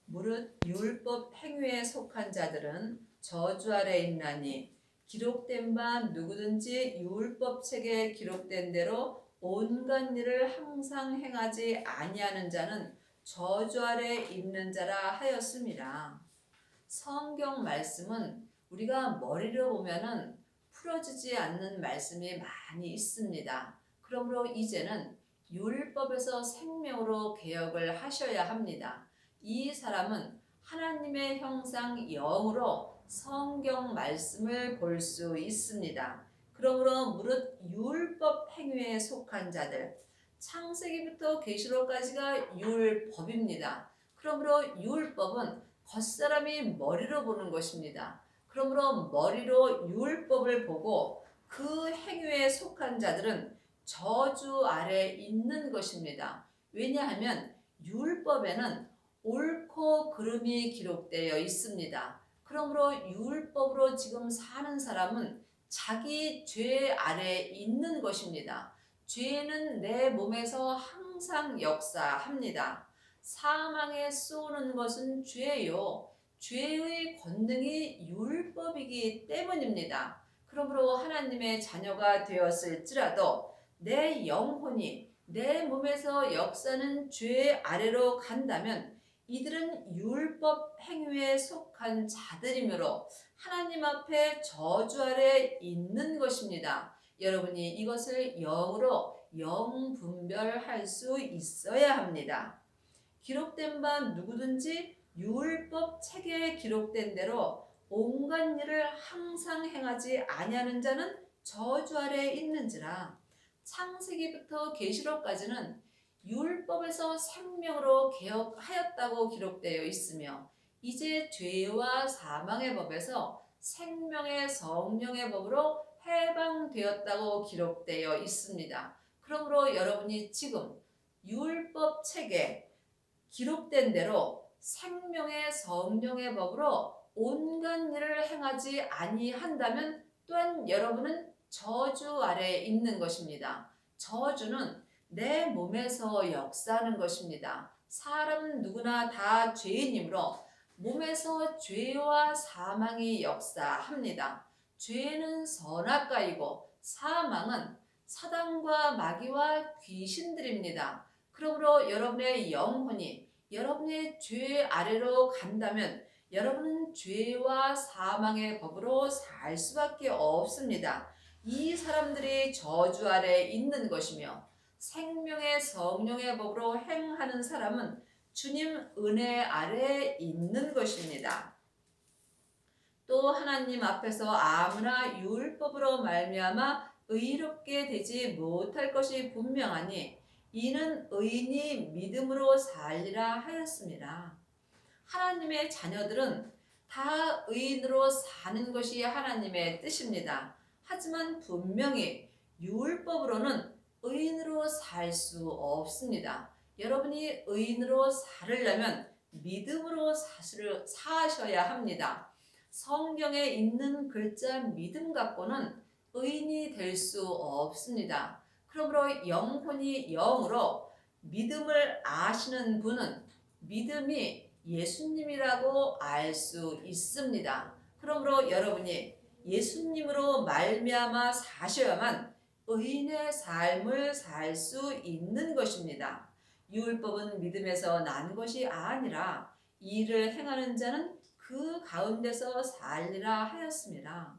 무릇 율법 행위에 속한 자들은 저주 아래 있나니 기록된 바 누구든지 율법 책에 기록된 대로 온갖 일을 항상 행하지 아니하는 자는 저주 아래 있는 자라 하였습니다. 성경 말씀은 우리가 머리로 보면은 풀어지지 않는 말씀이 많이 있습니다. 그러므로 이제는 율법에서 생명으로 개혁을 하셔야 합니다. 이 사람은 하나님의 형상 영으로 성경 말씀을 볼 수 있습니다. 그러므로 무릇 율법 행위에 속한 자들, 창세기부터 계시록까지가 율법입니다. 그러므로 율법은 겉사람이 머리로 보는 것입니다. 그러므로 머리로 율법을 보고 그 행위에 속한 자들은 저주 아래 있는 것입니다. 왜냐하면 율법에는 옳고 그름이 기록되어 있습니다. 그러므로 율법으로 지금 사는 사람은 자기 죄 아래 있는 것입니다. 죄는 내 몸에서 항상 역사합니다. 사망에 쏘는 것은 죄요. 죄의 권능이 율법이기 때문입니다. 그러므로 하나님의 자녀가 되었을지라도 내 영혼이 내 몸에서 역사는 죄 아래로 간다면 이들은 율법 행위에 속한 자들이므로 하나님 앞에 저주 아래 있는 것입니다. 여러분이 이것을 영으로 영분별할 수 있어야 합니다. 기록된 바 누구든지 율법 책에 기록된 대로 온갖 일을 항상 행하지 아니하는 자는 저주 아래 있는지라. 창세기부터 계시록까지는 율법에서 생명으로 개혁하였다고 기록되어 있으며 이제 죄와 사망의 법에서 생명의 성령의 법으로 해방되었다고 기록되어 있습니다. 그러므로 여러분이 지금 율법 책에 기록된 대로 생명의 성령의 법으로 온갖 일을 행하지 아니한다면 또한 여러분은 저주 아래에 있는 것입니다. 저주는 내 몸에서 역사하는 것입니다. 사람은 누구나 다 죄인이므로 몸에서 죄와 사망이 역사합니다. 죄는 선악과이고 사망은 사단과 마귀와 귀신들입니다. 그러므로 여러분의 영혼이 여러분의 죄 아래로 간다면 여러분은 죄와 사망의 법으로 살 수밖에 없습니다. 이 사람들이 저주 아래 있는 것이며 생명의 성령의 법으로 행하는 사람은 주님 은혜 아래 있는 것입니다. 또 하나님 앞에서 아무나 율법으로 말미암아 의롭게 되지 못할 것이 분명하니 이는 의인이 믿음으로 살리라 하였습니다. 하나님의 자녀들은 다 의인으로 사는 것이 하나님의 뜻입니다. 하지만 분명히 율법으로는 의인으로 살 수 없습니다. 여러분이 의인으로 살으려면 믿음으로 사셔야 합니다. 성경에 있는 글자 믿음 갖고는 의인이 될 수 없습니다. 그러므로 영혼이 영으로 믿음을 아시는 분은 믿음이 예수님이라고 알 수 있습니다. 그러므로 여러분이 예수님으로 말미암아 사셔야만 의인의 삶을 살 수 있는 것입니다. 율법은 믿음에서 난 것이 아니라 이를 행하는 자는 그 가운데서 살리라 하였습니다.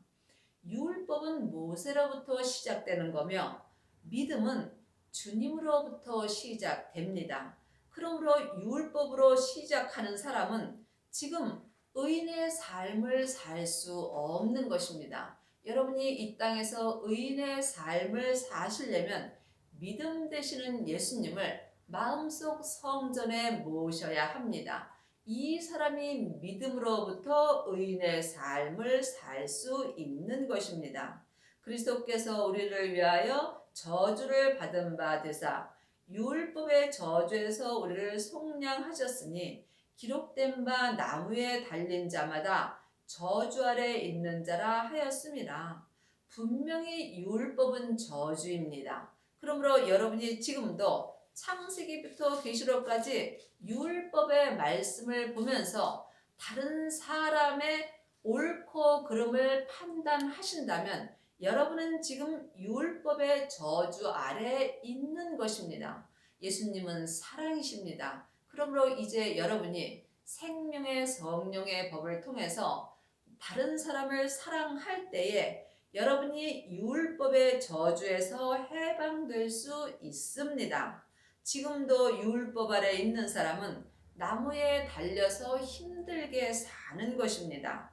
율법은 모세로부터 시작되는 거며 믿음은 주님으로부터 시작됩니다. 그러므로 율법으로 시작하는 사람은 지금 의인의 삶을 살 수 없는 것입니다. 여러분이 이 땅에서 의인의 삶을 사시려면 믿음 되시는 예수님을 마음속 성전에 모셔야 합니다. 이 사람이 믿음으로부터 의인의 삶을 살 수 있는 것입니다. 그리스도께서 우리를 위하여 저주를 받은 바 되사 율법의 저주에서 우리를 속량하셨으니 기록된 바 나무에 달린 자마다 저주 아래 있는 자라 하였습니다. 분명히 율법은 저주입니다. 그러므로 여러분이 지금도 창세기부터 계시록까지 율법의 말씀을 보면서 다른 사람의 옳고 그름을 판단하신다면 여러분은 지금 율법의 저주 아래에 있는 것입니다. 예수님은 사랑이십니다. 그러므로 이제 여러분이 생명의 성령의 법을 통해서 다른 사람을 사랑할 때에 여러분이 율법의 저주에서 해방될 수 있습니다. 지금도 율법 아래 있는 사람은 나무에 달려서 힘들게 사는 것입니다.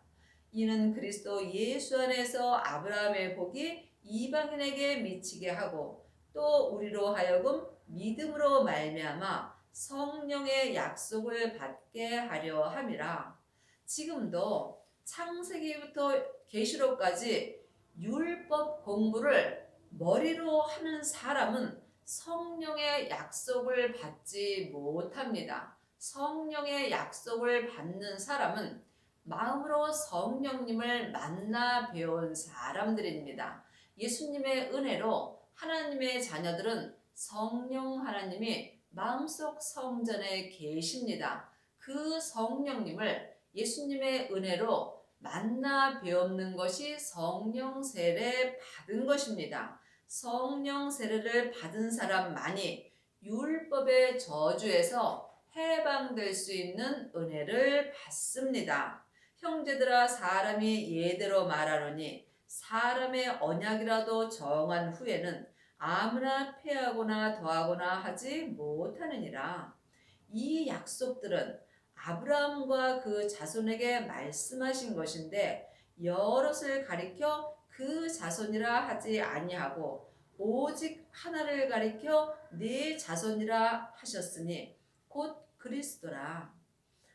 이는 그리스도 예수 안에서 아브라함의 복이 이방인에게 미치게 하고 또 우리로 하여금 믿음으로 말미암아 성령의 약속을 받게 하려 함이라. 지금도 창세기부터 계시록까지 율법 공부를 머리로 하는 사람은 성령의 약속을 받지 못합니다. 성령의 약속을 받는 사람은 마음으로 성령님을 만나 배운 사람들입니다. 예수님의 은혜로 하나님의 자녀들은 성령 하나님이 마음속 성전에 계십니다. 그 성령님을 예수님의 은혜로 만나 배우는 것이 성령 세례 받은 것입니다. 성령 세례를 받은 사람만이 율법의 저주에서 해방될 수 있는 은혜를 받습니다. 형제들아, 사람이 예대로 말하노니 사람의 언약이라도 정한 후에는 아무나 폐하거나 더하거나 하지 못하느니라. 이 약속들은 아브라함과 그 자손에게 말씀하신 것인데 여럿을 가리켜 그 자손이라 하지 아니하고 오직 하나를 가리켜 네 자손이라 하셨으니 곧 그리스도라.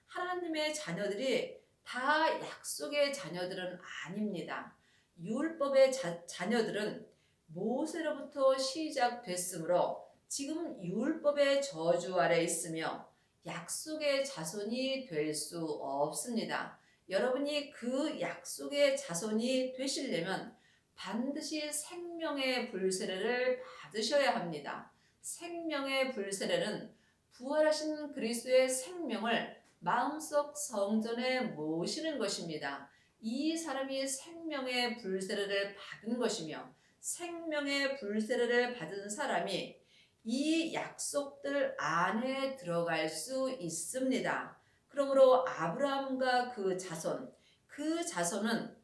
하나님의 자녀들이 다 약속의 자녀들은 아닙니다. 율법의 자녀들은 모세로부터 시작됐으므로 지금 율법의 저주 아래 있으며 약속의 자손이 될 수 없습니다. 여러분이 그 약속의 자손이 되시려면 반드시 생명의 불세례를 받으셔야 합니다. 생명의 불세례는 부활하신 그리스도의 생명을 마음속 성전에 모시는 것입니다. 이 사람이 생명의 불세례를 받은 것이며 생명의 불세례를 받은 사람이 이 약속들 안에 들어갈 수 있습니다. 그러므로 아브라함과 그 자손은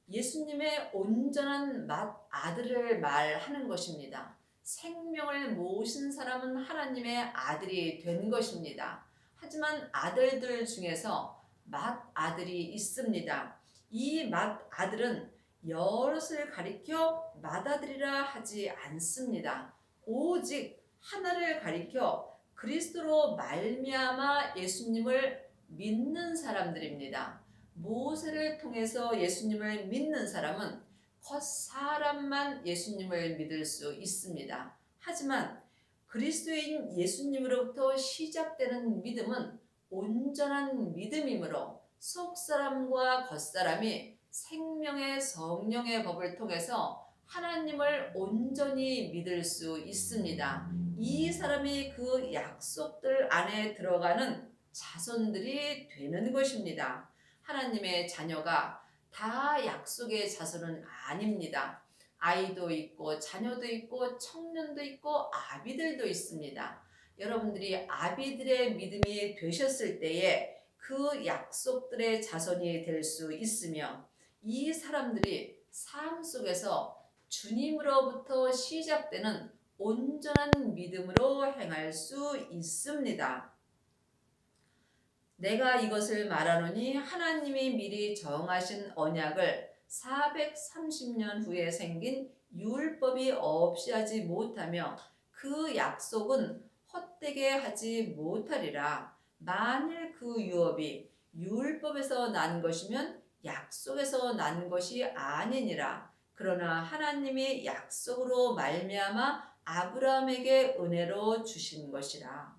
예수님의 온전한 아들을 말하는 것입니다. 생명을 모신 사람은 하나님의 아들이 된 것입니다. 하지만 아들들 중에서 맏아들이 있습니다. 이 맏아들은 여럿을 가리켜 맏아들이라 하지 않습니다. 오직 하나를 가리켜 그리스도로 말미암아 예수님을 믿는 사람들입니다. 모세를 통해서 예수님을 믿는 사람은 겉사람만 예수님을 믿을 수 있습니다. 하지만 그리스도인 예수님으로부터 시작되는 믿음은 온전한 믿음이므로 속사람과 겉사람이 생명의 성령의 법을 통해서 하나님을 온전히 믿을 수 있습니다. 이 사람이 그 약속들 안에 들어가는 자손들이 되는 것입니다. 하나님의 자녀가 다 약속의 자손은 아닙니다. 아이도 있고 자녀도 있고 청년도 있고 아비들도 있습니다. 여러분들이 아비들의 믿음이 되셨을 때에 그 약속들의 자손이 될 수 있으며 이 사람들이 삶 속에서 주님으로부터 시작되는 온전한 믿음으로 행할 수 있습니다. 내가 이것을 말하노니 하나님이 미리 정하신 언약을 430년 후에 생긴 율법이 없이 하지 못하며 그 약속은 헛되게 하지 못하리라. 만일 그 유업이 율법에서 난 것이면 약속에서 난 것이 아니니라. 그러나 하나님이 약속으로 말미암아 아브라함에게 은혜로 주신 것이라.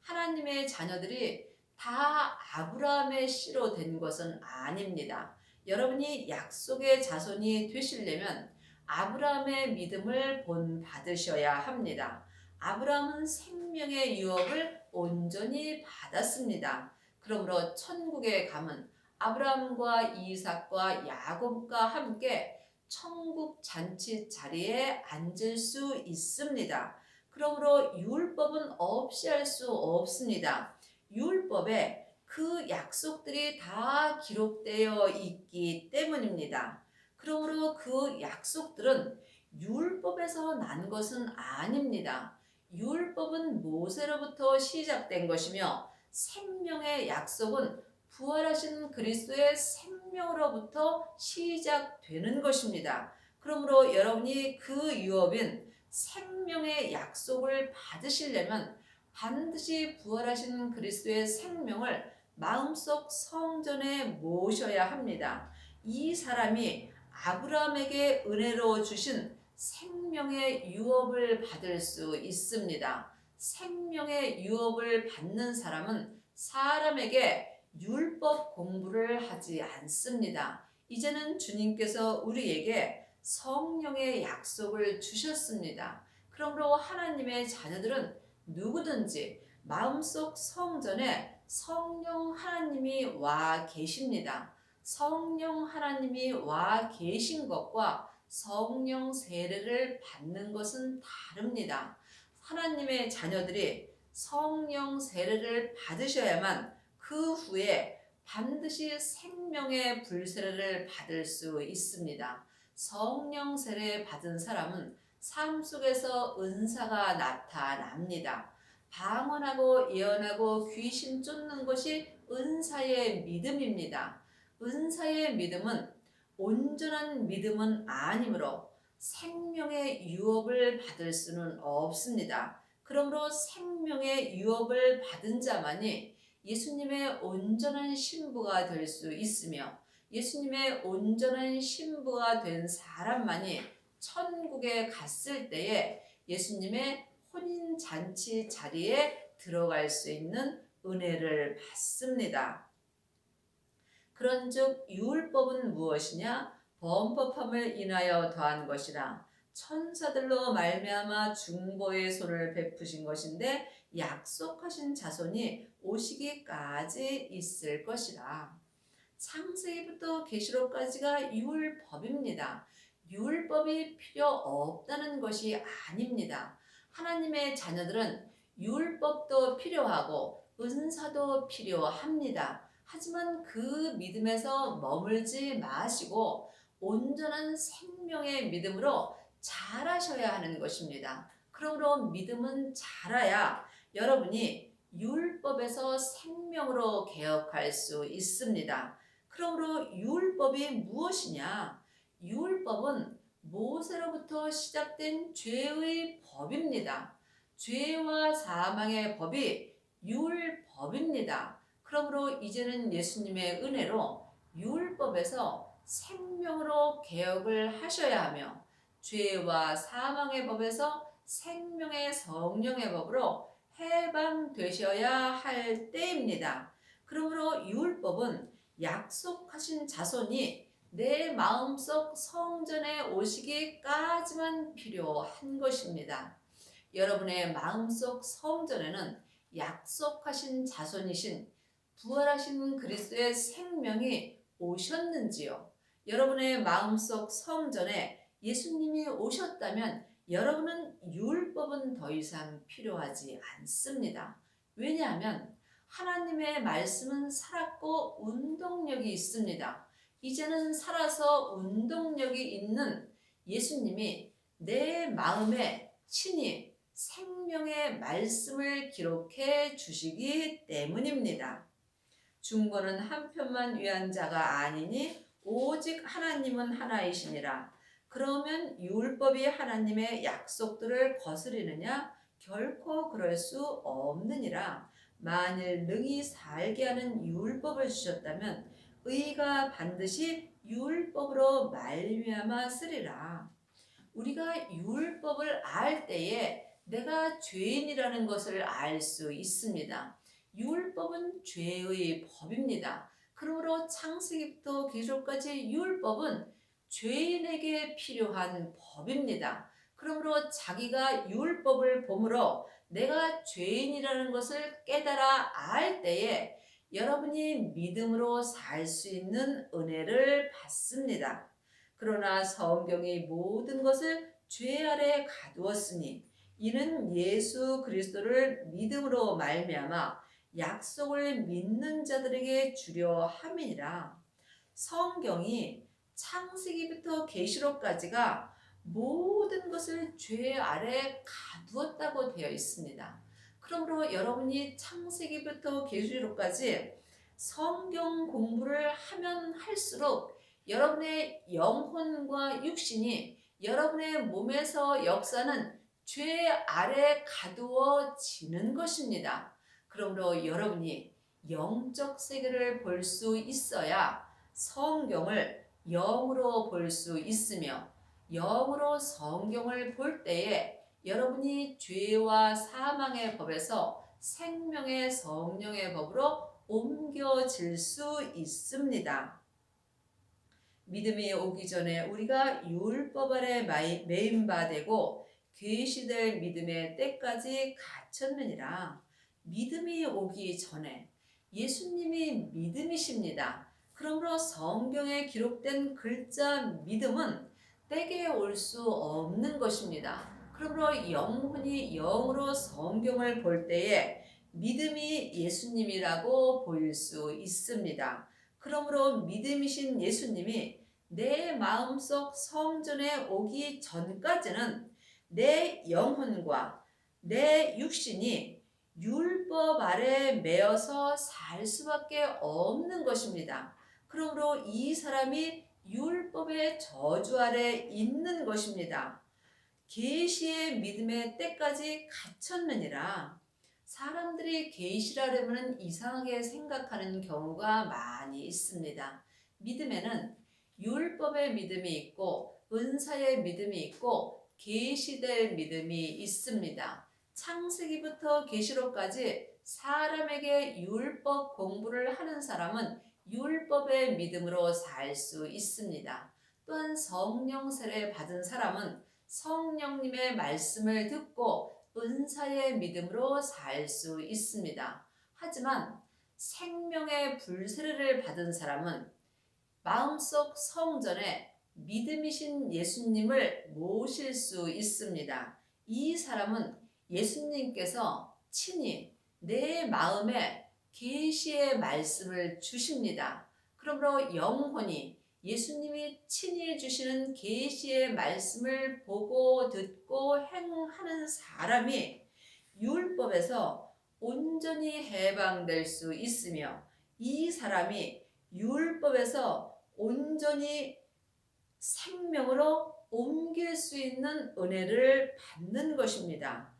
하나님의 자녀들이 다 아브라함의 씨로 된 것은 아닙니다. 여러분이 약속의 자손이 되시려면 아브라함의 믿음을 본받으셔야 합니다. 아브라함은 생명의 유업을 온전히 받았습니다. 그러므로 천국에 감은 아브라함과 이삭과 야곱과 함께 천국 잔치 자리에 앉을 수 있습니다. 그러므로 율법은 없이 할 수 없습니다. 율법에 그 약속들이 다 기록되어 있기 때문입니다. 그러므로 그 약속들은 율법에서 난 것은 아닙니다. 율법은 모세로부터 시작된 것이며 생명의 약속은 부활하신 그리스도의 생명으로부터 시작되는 것입니다. 그러므로 여러분이 그 유업인 생명의 약속을 받으시려면 반드시 부활하신 그리스도의 생명을 마음속 성전에 모셔야 합니다. 이 사람이 아브라함에게 은혜로 주신 생명의 유업을 받을 수 있습니다. 생명의 유업을 받는 사람은 사람에게 율법 공부를 하지 않습니다. 이제는 주님께서 우리에게 성령의 약속을 주셨습니다. 그러므로 하나님의 자녀들은 누구든지 마음속 성전에 성령 하나님이 와 계십니다. 성령 하나님이 와 계신 것과 성령 세례를 받는 것은 다릅니다. 하나님의 자녀들이 성령 세례를 받으셔야만 그 후에 반드시 생명의 불세례를 받을 수 있습니다. 성령 세례 받은 사람은 삶 속에서 은사가 나타납니다. 방언하고 예언하고 귀신 쫓는 것이 은사의 믿음입니다. 은사의 믿음은 온전한 믿음은 아니므로 생명의 유업을 받을 수는 없습니다. 그러므로 생명의 유업을 받은 자만이 예수님의 온전한 신부가 될 수 있으며 예수님의 온전한 신부가 된 사람만이 천국에 갔을 때에 예수님의 혼인잔치 자리에 들어갈 수 있는 은혜를 받습니다. 그런즉 율법은 무엇이냐? 범법함을 인하여 더한 것이라. 천사들로 말미암아 중보의 손을 베푸신 것인데 약속하신 자손이 오시기까지 있을 것이라. 창세기부터 계시록까지가 율법입니다. 율법이 필요 없다는 것이 아닙니다. 하나님의 자녀들은 율법도 필요하고 은사도 필요합니다. 하지만 그 믿음에서 머물지 마시고 온전한 생명의 믿음으로 자라셔야 하는 것입니다. 그러므로 믿음은 자라야 여러분이 율법에서 생명으로 개혁할 수 있습니다. 그러므로 율법이 무엇이냐? 율법은 모세로부터 시작된 죄의 법입니다. 죄와 사망의 법이 율법입니다. 그러므로 이제는 예수님의 은혜로 율법에서 생명으로 개혁을 하셔야 하며 죄와 사망의 법에서 생명의 성령의 법으로 해방되셔야 할 때입니다. 그러므로 율법은 약속하신 자손이 내 마음속 성전에 오시기까지만 필요한 것입니다. 여러분의 마음속 성전에는 약속하신 자손이신 부활하신 그리스도의 생명이 오셨는지요? 여러분의 마음속 성전에 예수님이 오셨다면 여러분은 율법은 더 이상 필요하지 않습니다. 왜냐하면 하나님의 말씀은 살았고 운동력이 있습니다. 이제는 살아서 운동력이 있는 예수님이 내 마음에 친히 생명의 말씀을 기록해 주시기 때문입니다. 중보는 한편만 위한 자가 아니니 오직 하나님은 하나이시니라. 그러면 율법이 하나님의 약속들을 거스리느냐? 결코 그럴 수 없느니라. 만일 능히 살게 하는 율법을 주셨다면 의가 반드시 율법으로 말미암아 쓰리라. 우리가 율법을 알 때에 내가 죄인이라는 것을 알 수 있습니다. 율법은 죄의 법입니다. 그러므로 창세기부터 계시록까지 율법은 죄인에게 필요한 법입니다. 그러므로 자기가 율법을 보므로 내가 죄인이라는 것을 깨달아 알 때에 여러분이 믿음으로 살 수 있는 은혜를 받습니다. 그러나 성경이 모든 것을 죄 아래 가두었으니 이는 예수 그리스도를 믿음으로 말미암아 약속을 믿는 자들에게 주려 함이니라. 성경이 창세기부터 계시록까지가 모든 것을 죄 아래 가두었다고 되어 있습니다. 그러므로 여러분이 창세기부터 계시록까지 성경 공부를 하면 할수록 여러분의 영혼과 육신이 여러분의 몸에서 역사는 죄 아래 가두어지는 것입니다. 그러므로 여러분이 영적 세계를 볼 수 있어야 성경을 영으로 볼 수 있으며 영으로 성경을 볼 때에 여러분이 죄와 사망의 법에서 생명의 성령의 법으로 옮겨질 수 있습니다. 믿음이 오기 전에 우리가 율법 아래 매인 바 되고 계시될 믿음의 때까지 갇혔느니라. 믿음이 오기 전에 예수님이 믿음이십니다. 그러므로 성경에 기록된 글자 믿음은 때에 올 수 없는 것입니다. 그러므로 영혼이 영으로 성경을 볼 때에 믿음이 예수님이라고 보일 수 있습니다. 그러므로 믿음이신 예수님이 내 마음속 성전에 오기 전까지는 내 영혼과 내 육신이 율법 아래 매여서 살 수밖에 없는 것입니다. 그러므로 이 사람이 율법의 저주 아래 있는 것입니다. 계시의 믿음의 때까지 갇혔느니라. 사람들이 계시라려면 이상하게 생각하는 경우가 많이 있습니다. 믿음에는 율법의 믿음이 있고 은사의 믿음이 있고 계시될 믿음이 있습니다. 창세기부터 계시록까지 사람에게 율법 공부를 하는 사람은 율법의 믿음으로 살 수 있습니다. 또한 성령 세례 받은 사람은 성령님의 말씀을 듣고 은사의 믿음으로 살 수 있습니다. 하지만 생명의 불세례를 받은 사람은 마음속 성전에 믿음이신 예수님을 모실 수 있습니다. 이 사람은 예수님께서 친히 내 마음에 계시의 말씀을 주십니다. 그러므로 영혼이 예수님이 친히 주시는 계시의 말씀을 보고 듣고 행하는 사람이 율법에서 온전히 해방될 수 있으며 이 사람이 율법에서 온전히 생명으로 옮길 수 있는 은혜를 받는 것입니다.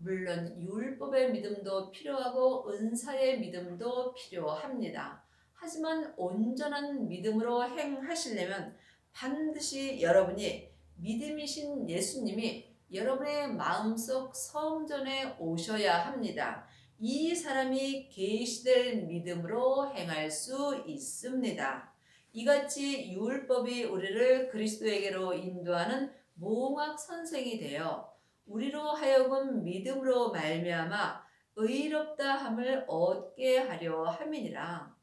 물론 율법의 믿음도 필요하고 은사의 믿음도 필요합니다. 하지만 온전한 믿음으로 행하시려면 반드시 여러분이 믿음이신 예수님이 여러분의 마음속 성전에 오셔야 합니다. 이 사람이 계시될 믿음으로 행할 수 있습니다. 이같이 율법이 우리를 그리스도에게로 인도하는 몽학 선생이 되어 우리로 하여금 믿음으로 말미암아 의롭다 함을 얻게 하려 함이니라.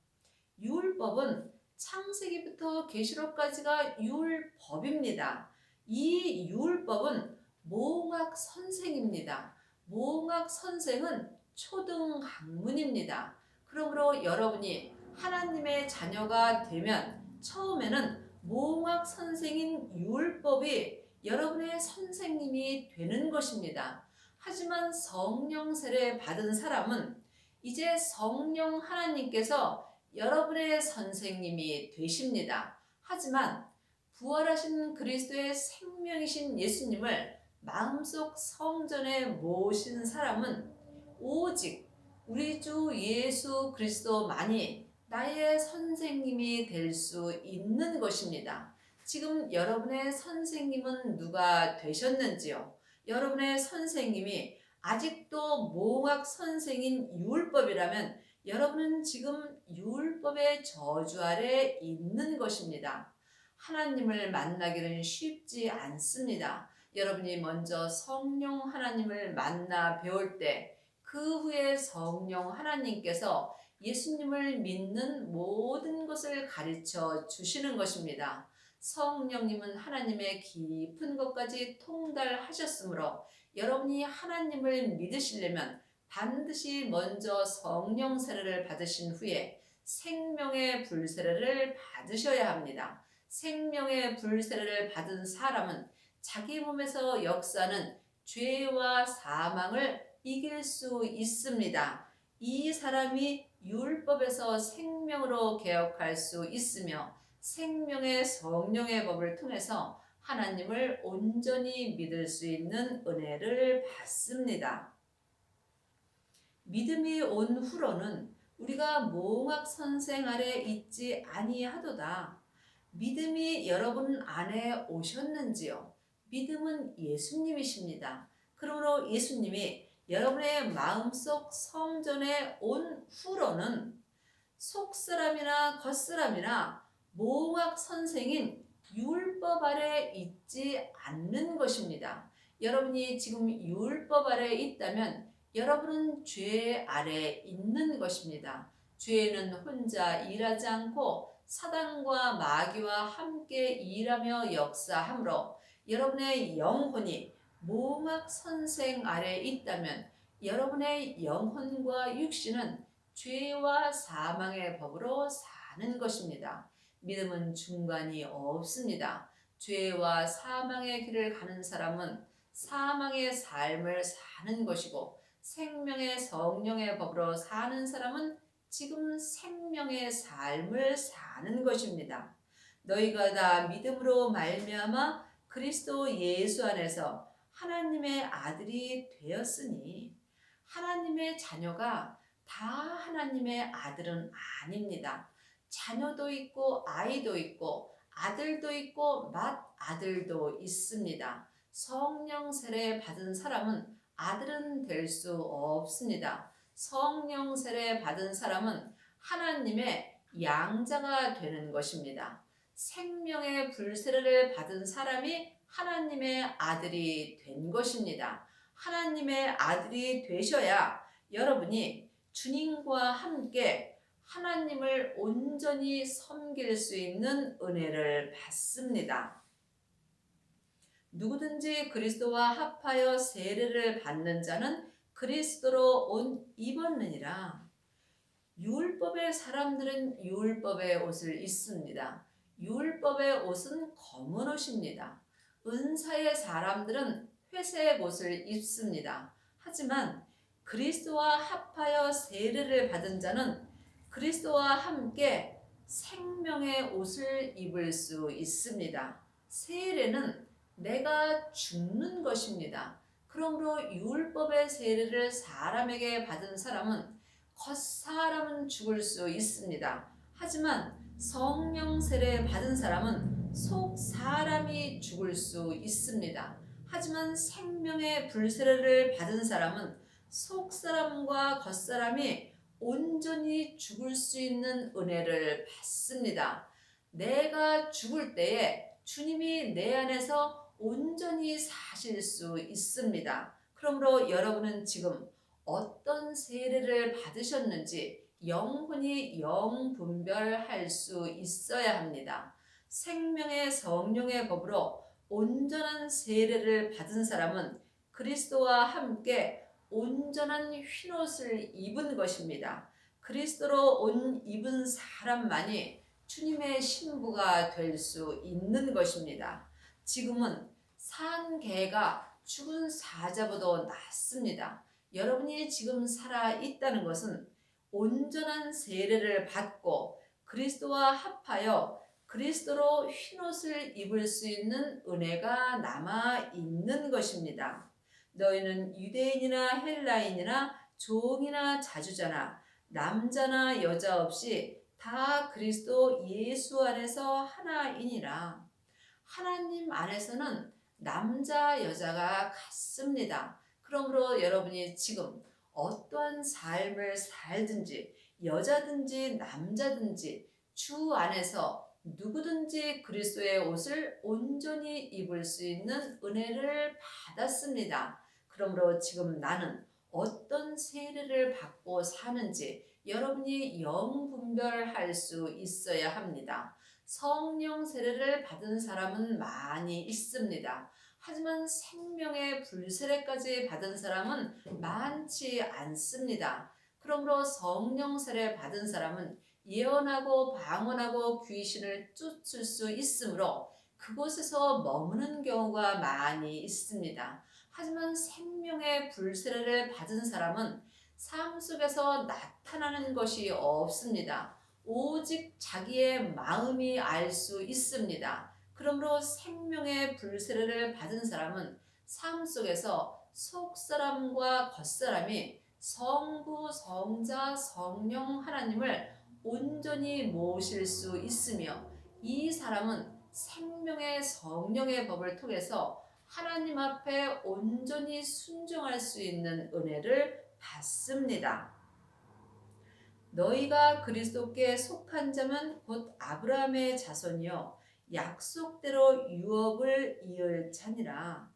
율법은 창세기부터 계시록까지가 율법입니다. 이 율법은 몽학 선생입니다. 몽학 선생은 초등 학문입니다. 그러므로 여러분이 하나님의 자녀가 되면 처음에는 몽학 선생인 율법이 여러분의 선생님이 되는 것입니다. 하지만 성령 세례 받은 사람은 이제 성령 하나님께서 여러분의 선생님이 되십니다. 하지만 부활하신 그리스도의 생명이신 예수님을 마음속 성전에 모신 사람은 오직 우리 주 예수 그리스도만이 나의 선생님이 될 수 있는 것입니다. 지금 여러분의 선생님은 누가 되셨는지요? 여러분의 선생님이 아직도 몽학 선생인 율법이라면 여러분은 지금 율법의 저주 아래 있는 것입니다. 하나님을 만나기는 쉽지 않습니다. 여러분이 먼저 성령 하나님을 만나 배울 때 그 후에 성령 하나님께서 예수님을 믿는 모든 것을 가르쳐 주시는 것입니다. 성령님은 하나님의 깊은 것까지 통달하셨으므로 여러분이 하나님을 믿으시려면 반드시 먼저 성령 세례를 받으신 후에 생명의 불세례를 받으셔야 합니다. 생명의 불세례를 받은 사람은 자기 몸에서 역사하는 죄와 사망을 이길 수 있습니다. 이 사람이 율법에서 생명으로 개혁할 수 있으며 생명의 성령의 법을 통해서 하나님을 온전히 믿을 수 있는 은혜를 받습니다. 믿음이 온 후로는 우리가 몽학 선생 아래 있지 아니하도다. 믿음이 여러분 안에 오셨는지요? 믿음은 예수님이십니다. 그러므로 예수님이 여러분의 마음속 성전에 온 후로는 속사람이나 겉사람이나 몽학 선생인 율법 아래 있지 않는 것입니다. 여러분이 지금 율법 아래 있다면 여러분은 죄 아래 있는 것입니다. 죄는 혼자 일하지 않고 사단과 마귀와 함께 일하며 역사하므로 여러분의 영혼이 몽학 선생 아래 있다면 여러분의 영혼과 육신은 죄와 사망의 법으로 사는 것입니다. 믿음은 중간이 없습니다. 죄와 사망의 길을 가는 사람은 사망의 삶을 사는 것이고 생명의 성령의 법으로 사는 사람은 지금 생명의 삶을 사는 것입니다. 너희가 다 믿음으로 말미암아 그리스도 예수 안에서 하나님의 아들이 되었으니 하나님의 자녀가 다 하나님의 아들은 아닙니다. 자녀도 있고 아이도 있고 아들도 있고 맏아들도 있습니다. 성령 세례 받은 사람은 아들은 될 수 없습니다. 성령 세례 받은 사람은 하나님의 양자가 되는 것입니다. 생명의 불세례를 받은 사람이 하나님의 아들이 된 것입니다. 하나님의 아들이 되셔야 여러분이 주님과 함께 하나님을 온전히 섬길 수 있는 은혜를 받습니다. 누구든지 그리스도와 합하여 세례를 받는 자는 그리스도로 옷 입었느니라. 율법의 사람들은 율법의 옷을 입습니다. 율법의 옷은 검은 옷입니다. 은사의 사람들은 회색 옷을 입습니다. 하지만 그리스도와 합하여 세례를 받은 자는 그리스도와 함께 생명의 옷을 입을 수 있습니다. 세례는 내가 죽는 것입니다. 그러므로 율법의 세례를 사람에게 받은 사람은 겉사람은 죽을 수 있습니다. 하지만 성령 세례 받은 사람은 속 사람이 죽을 수 있습니다. 하지만 생명의 불세례를 받은 사람은 속 사람과 겉 사람이 온전히 죽을 수 있는 은혜를 받습니다. 내가 죽을 때에 주님이 내 안에서 온전히 사실 수 있습니다. 그러므로 여러분은 지금 어떤 세례를 받으셨는지 영혼이 영분별할 수 있어야 합니다. 생명의 성령의 법으로 온전한 세례를 받은 사람은 그리스도와 함께 온전한 흰옷을 입은 것입니다. 그리스도로 옷 입은 사람만이 주님의 신부가 될 수 있는 것입니다. 지금은 산 개가 죽은 사자보다 낫습니다. 여러분이 지금 살아 있다는 것은 온전한 세례를 받고 그리스도와 합하여 그리스도로 흰옷을 입을 수 있는 은혜가 남아 있는 것입니다. 너희는 유대인이나 헬라인이나 종이나 자주자나 남자나 여자 없이 다 그리스도 예수 안에서 하나이니라. 하나님 안에서는 남자 여자가 같습니다. 그러므로 여러분이 지금 어떠한 삶을 살든지 여자든지 남자든지 주 안에서 누구든지 그리스도의 옷을 온전히 입을 수 있는 은혜를 받았습니다. 그러므로 지금 나는 어떤 세례를 받고 사는지 여러분이 영분별할 수 있어야 합니다. 성령 세례를 받은 사람은 많이 있습니다. 하지만 생명의 불세례까지 받은 사람은 많지 않습니다. 그러므로 성령 세례 받은 사람은 예언하고 방언하고 귀신을 쫓을 수 있으므로 그곳에서 머무는 경우가 많이 있습니다. 하지만 생명의 불세례를 받은 사람은 삶 속에서 나타나는 것이 없습니다. 오직 자기의 마음이 알 수 있습니다. 그러므로 생명의 불세례를 받은 사람은 삶 속에서 속사람과 겉사람이 성부, 성자, 성령 하나님을 온전히 모실 수 있으며 이 사람은 생명의 성령의 법을 통해서 하나님 앞에 온전히 순종할 수 있는 은혜를 받습니다. 너희가 그리스도께 속한 자면 곧 아브라함의 자손이요 약속대로 유업을 이을 자니라.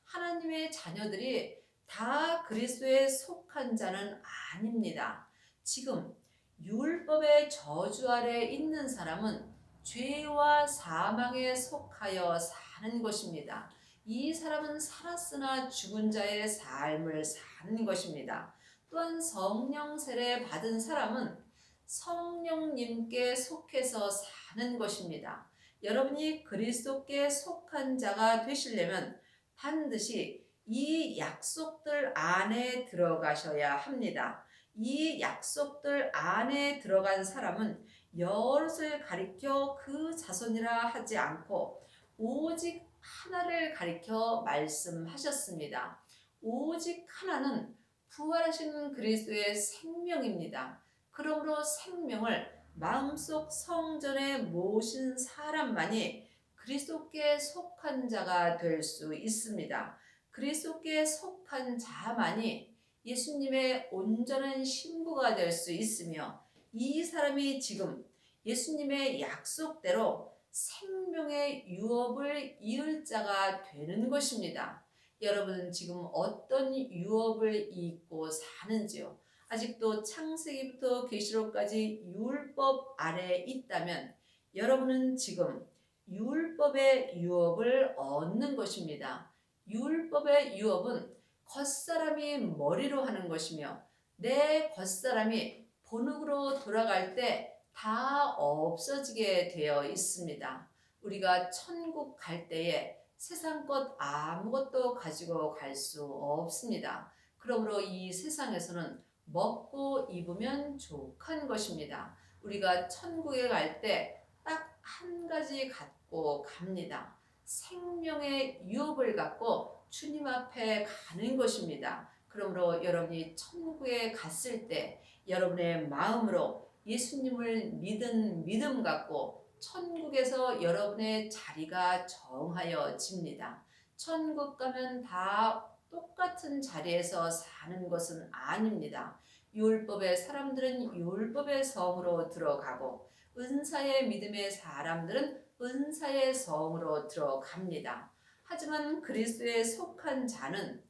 하나님의 자녀들이 다 그리스도에 속한 자는 아닙니다. 지금 율법의 저주 아래 있는 사람은 죄와 사망에 속하여 사는 것입니다. 이 사람은 살았으나 죽은 자의 삶을 사는 것입니다. 또한 성령 세례 받은 사람은 성령님께 속해서 사는 것입니다. 여러분이 그리스도께 속한 자가 되시려면 반드시 이 약속들 안에 들어가셔야 합니다. 이 약속들 안에 들어간 사람은 여럿을 가리켜 그 자손이라 하지 않고 오직 하나를 가리켜 말씀하셨습니다. 오직 하나는 부활하신 그리스도의 생명입니다. 그러므로 생명을 마음속 성전에 모신 사람만이 그리스도께 속한 자가 될 수 있습니다. 그리스도께 속한 자만이 예수님의 온전한 신부가 될 수 있으며 이 사람이 지금 예수님의 약속대로 생명의 유업을 이을 자가 되는 것입니다. 여러분은 지금 어떤 유업을 잇고 사는지요? 아직도 창세기부터 계시록까지 율법 아래에 있다면 여러분은 지금 율법의 유업을 얻는 것입니다. 율법의 유업은 겉사람이 머리로 하는 것이며 내 겉사람이 본흙으로 돌아갈 때 다 없어지게 되어 있습니다. 우리가 천국 갈 때에 세상 것 아무것도 가지고 갈 수 없습니다. 그러므로 이 세상에서는 먹고 입으면 족한 것입니다. 우리가 천국에 갈 때 딱 한 가지 갖고 갑니다. 생명의 유업을 갖고 주님 앞에 가는 것입니다. 그러므로 여러분이 천국에 갔을 때 여러분의 마음으로 예수님을 믿은 믿음 갖고 천국에서 여러분의 자리가 정하여집니다. 천국 가면 다 똑같은 자리에서 사는 것은 아닙니다. 율법의 사람들은 율법의 성으로 들어가고 은사의 믿음의 사람들은 은사의 성으로 들어갑니다. 하지만 그리스도에 속한 자는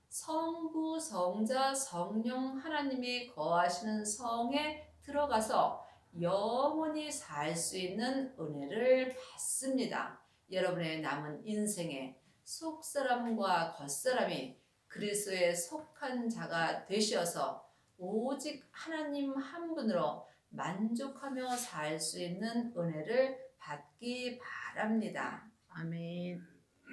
성부, 성자, 성령 하나님이 거하시는 성에 들어가서 영원히 살 수 있는 은혜를 받습니다. 여러분의 남은 인생에 속사람과 겉사람이 그리스도에 속한 자가 되셔서 오직 하나님 한 분으로 만족하며 살 수 있는 은혜를 받기 바랍니다. 아멘.